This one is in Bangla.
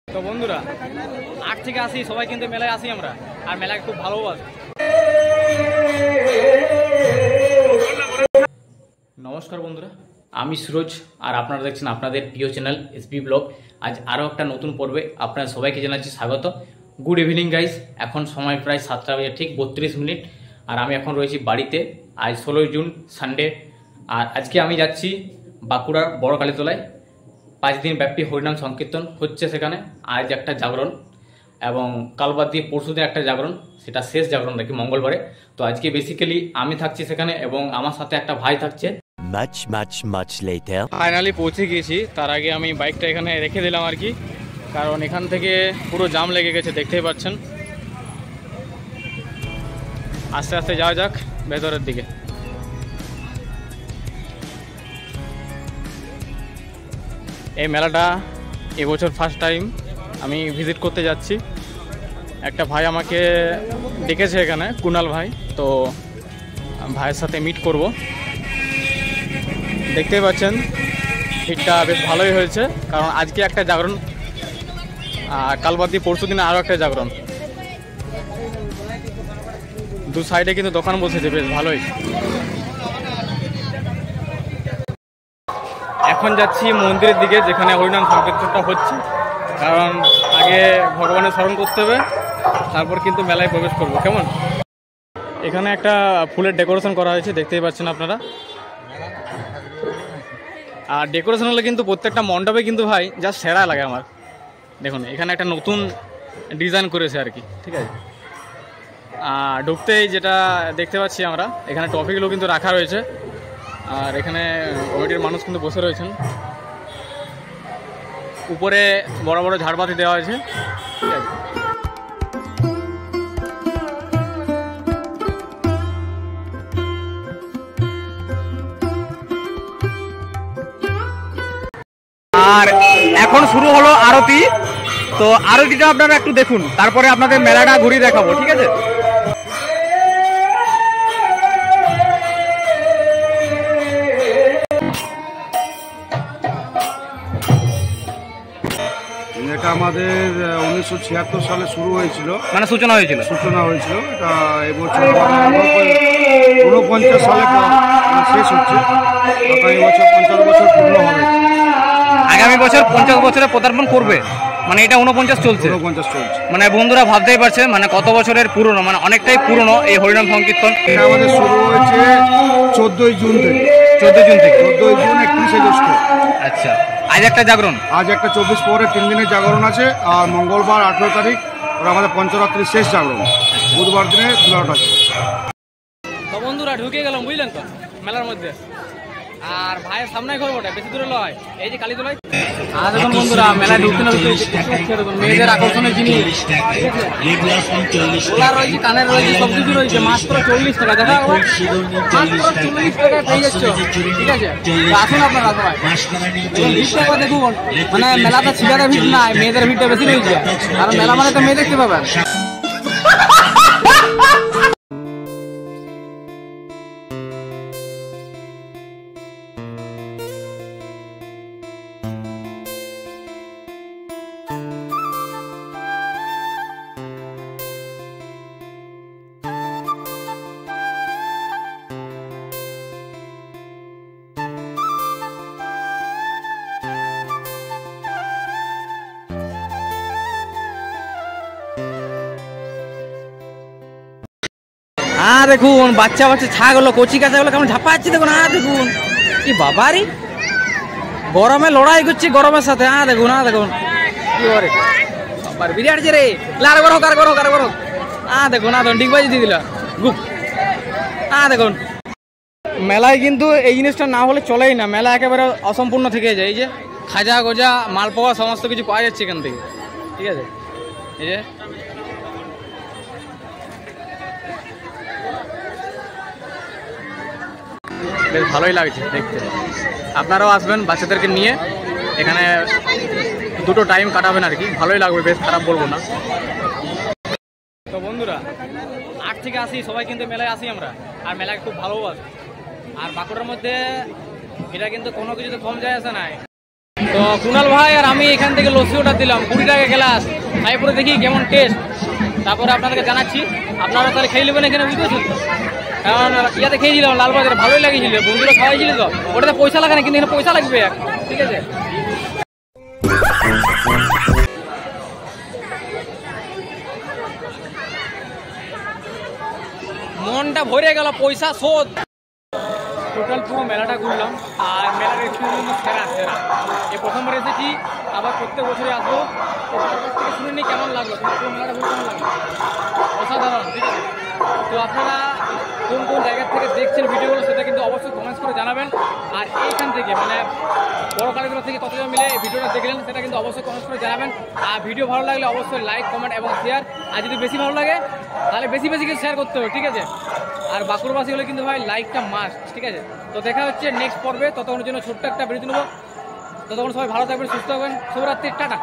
তো বন্ধুরা 8 থেকে আসি সবাই কিন্তু মেলায় আসি আমরা, আর মেলায় খুব ভালোবাসি। নমস্কার বন্ধুরা, আমি সুরজ আর আপনারা দেখছেন আপনাদের প্রিয় চ্যানেল এসবি ব্লগ। আজ আরও একটা নতুন পর্বে আপনারা সবাইকে জানাচ্ছি স্বাগত। গুড ইভিনিং গাইস, এখন সময় প্রায় 7টা বাজে ঠিক 32 মিনিট, আর আমি এখন রয়েছি বাড়িতে। আজ 16 জুন সানডে, আর আজকে আমি যাচ্ছি বাঁকুড়ার বড় কালীতলায়। 5 দিন ব্যাপী হরিনাম সংকীর্তন হচ্ছে সেখানে। আজ একটা জাগরণ এবং কাল বাদ দিয়ে পরশু দিন একটা জাগরণ, সেটা শেষ জাগরণ নাকি মঙ্গলবারে। তো আজকে বেসিক্যালি আমি থাকছি সেখানে এবং আমার সাথে একটা ভাই থাকছে। much later ফাইনালি পৌঁছে গিয়েছি। তার আগে আমি বাইকটা এখানে রেখে দিলাম আর কি, কারণ এখান থেকে পুরো জাম লেগে গেছে, দেখতেই পাচ্ছেন। আস্তে আস্তে যাওয়া যাক ভেতরের দিকে। এই মেলাটা এবছর ফার্স্ট টাইম আমি ভিজিট করতে যাচ্ছি। একটা ভাই আমাকে ডেকেছে এখানে, কুনাল ভাই, তো ভাইয়ের সাথে মিট করব। দেখতেই পাচ্ছেন ভিড়টা বেশ ভালোই হয়েছে, কারণ আজকে একটা জাগরণ আর কাল বাদ দিয়ে পরশু দিনে আরও একটা জাগরণ। দু সাইডে কিন্তু দোকান বসেছে বেশ ভালোই। এখন যাচ্ছি মন্দিরের দিকে যেখানে হরিনাম সংকীর্তনটা হচ্ছে, কারণ আগে ভগবানের স্মরণ করতে হবে, তারপর কিন্তু মেলায় প্রবেশ করব। কেমন এখানে একটা ফুলের ডেকোরেশন করা হয়েছে, দেখতেই পাচ্ছেন আপনারা। আর ডেকোরেশন হলে কিন্তু প্রত্যেকটা মণ্ডপে কিন্তু ভাই যা সেরা লাগে আমার। দেখুন এখানে একটা নতুন ডিজাইন করেছে আর কি, ঠিক আছে। আর ঢুকতেই যেটা দেখতে পাচ্ছি আমরা, এখানে টপিকগুলো কিন্তু রাখা রয়েছে, আর এখানে কমিটির মানুষ কিন্তু বসে রয়েছেন। উপরে বড় বড় ঝাড়বাতি দেওয়া হয়েছে, ঠিক আছে। আর এখন শুরু হলো আরতি, তো আরতিটা আপনারা একটু দেখুন, তারপরে আপনাদের মেলাটা ঘুরিয়ে দেখাবো, ঠিক আছে। এটা আমাদের 1976 সালে শুরু হয়েছিল, মানে সূচনা হয়েছিল এটা এবছর 49 সালে শেষ হচ্ছে। আগামী বছর 50 বছর পূর্ণ হবে। আগামী বছর 50 বছরে পদার্পণ করবে, মানে এটা 49 চলছে। মানে বন্ধুরা ভাবতেই পারছে মানে কত বছরের পুরনো, মানে অনেকটাই পুরনো এই হরিনাম সংকীর্তন। এটা আমাদের শুরু হয়েছে 14 জুন থেকে। 14 জুন থেকে 14 জুন 31 জ্যৈষ্ঠ। আচ্ছা, আজ একটা জাগরণ, আজ একটা 24 পরে 3 দিনের জাগরণ আছে, আর মঙ্গলবার 18 তারিখ ওরা আমাদের পঞ্চরাত্রির শেষ জাগরণ। বুধবার দিনে 12টা আছে। তো বন্ধুরা ঢুকে গেলাম, বুঝলেন তো, মেলার মধ্যে। আর ভাইয়ের সামনে ঘরটা বেশি দূরে লয়, এই যে কালীতলায়। আর দেখুন বন্ধুরা মেলায় ঢুকতে না ঢুকতে মেয়েদের আকর্ষণের জিনিস রয়েছে, কানের রয়েছে, সব কিছু রয়েছে মাত্র 40 টাকা। দেখা মাত্র 40 টাকায় পেয়ে যাচ্ছ, ঠিক আছে। আসুন আপনারা সবাই। ভিড়টা দেখুন, মানে মেলাতে ছেলেদের ভিড় নাই, মেয়েদের ভিড়টা বেশি রয়েছে, আর মেলা মানে তো মেয়ে দেখতে পাবেন। দেখুন বাচ্চা বাচ্চা ছাগলো, কচি কাঁচাগুলো কেমন ঝাপাচ্ছে দেখুন। দেখুন কি বাবারি, গরমে লড়াই করছে গরমের সাথে। দেখুন দেখুন কি করে বাবার বিরাট যে রে, লার গরো কার গরো কার গরো। দেখুন দেখুন ডিগবাজি দিয়ে দিল গুপ। দেখুন মেলায় কিন্তু এই জিনিসটা না হলে চলেই না, মেলা একেবারে অসম্পূর্ণ থেকে যায়। এই যে খাজা গজা মালপোয়া সমস্ত কিছু পাওয়া যাচ্ছে এখান থেকে, ঠিক আছে। এই যে বেশ ভালোই লাগছে দেখতে। আপনারাও আসবেন বাচ্চাদেরকে নিয়ে, এখানে দুটো টাইম কাটাবেন আর কি, ভালোই লাগবে, বেশ খারাপ বলবো না। তো বন্ধুরা 8 থেকে আসি সবাই কিন্তু মেলায় আসি আমরা, আর মেলায় খুব ভালোবাসি। আর বাঁকুড়ার মধ্যে এটা কিন্তু কোনো কিছুতে কম যায় আসে নাই। তো কুণাল ভাই আর আমি এখান থেকে লস্যি অর্ডার দিলাম 20 টাকা গ্লাস, খাই পরে দেখি কেমন টেস্ট, তারপরে আপনাদেরকে জানাচ্ছি। আপনারা তাহলে খেয়ে নেবেন এখানে, বুঝতেছেন? কারণ ইয়াতে খেয়েছিলাম লালবাজারে, ভালোই লাগিয়েছিল, বন্ধুরা খাওয়াইছিল তো, ওটাতে পয়সা লাগে না, কিন্তু এখানে পয়সা লাগবে, ঠিক আছে? মনটা ভরে গেল, পয়সা শোধ। টোটাল পুরো মেলাটা ঘুরলাম, আর মেলার এক্সপিরিয়েন্স কিন্তু সেরা সেরা। এই প্রথমবার এসেছি, আবার প্রত্যেক বছরে আসবো। তো তার কাছ থেকে শুনে নিই কেমন লাগলো, পুরো মেলাটা ঘুরে কেমন লাগলো। অসাধারণ, ঠিক আছে? তো আপনারা কোন কোন জায়গা থেকে দেখছেন ভিডিওগুলো সেটা কিন্তু অবশ্যই কমেন্টস করে জানাবেন। আর এইখান থেকে মানে বড় কালীতলা থেকে কতজন মিলে এই ভিডিওটা দেখলেন সেটা কিন্তু অবশ্যই কমেন্টস করে জানাবেন। আর ভিডিও ভালো লাগলে অবশ্যই লাইক, কমেন্ট এবং শেয়ার। আর যদি বেশি ভালো লাগে তাহলে বেশি বেশি করে শেয়ার করতে হবে, ঠিক আছে? আর বাঁকুড়াবাসী হলে কিন্তু ভাই লাইকটা মাস্ট, ঠিক আছে? তো দেখা হচ্ছে নেক্সট পর্বে, ততক্ষণের জন্য ছোট্ট একটা বিরতি নেব। ততক্ষণ সবাই ভালো থাকবেন, সুস্থ থাকবেন, শুভরাত্রি, টাটা।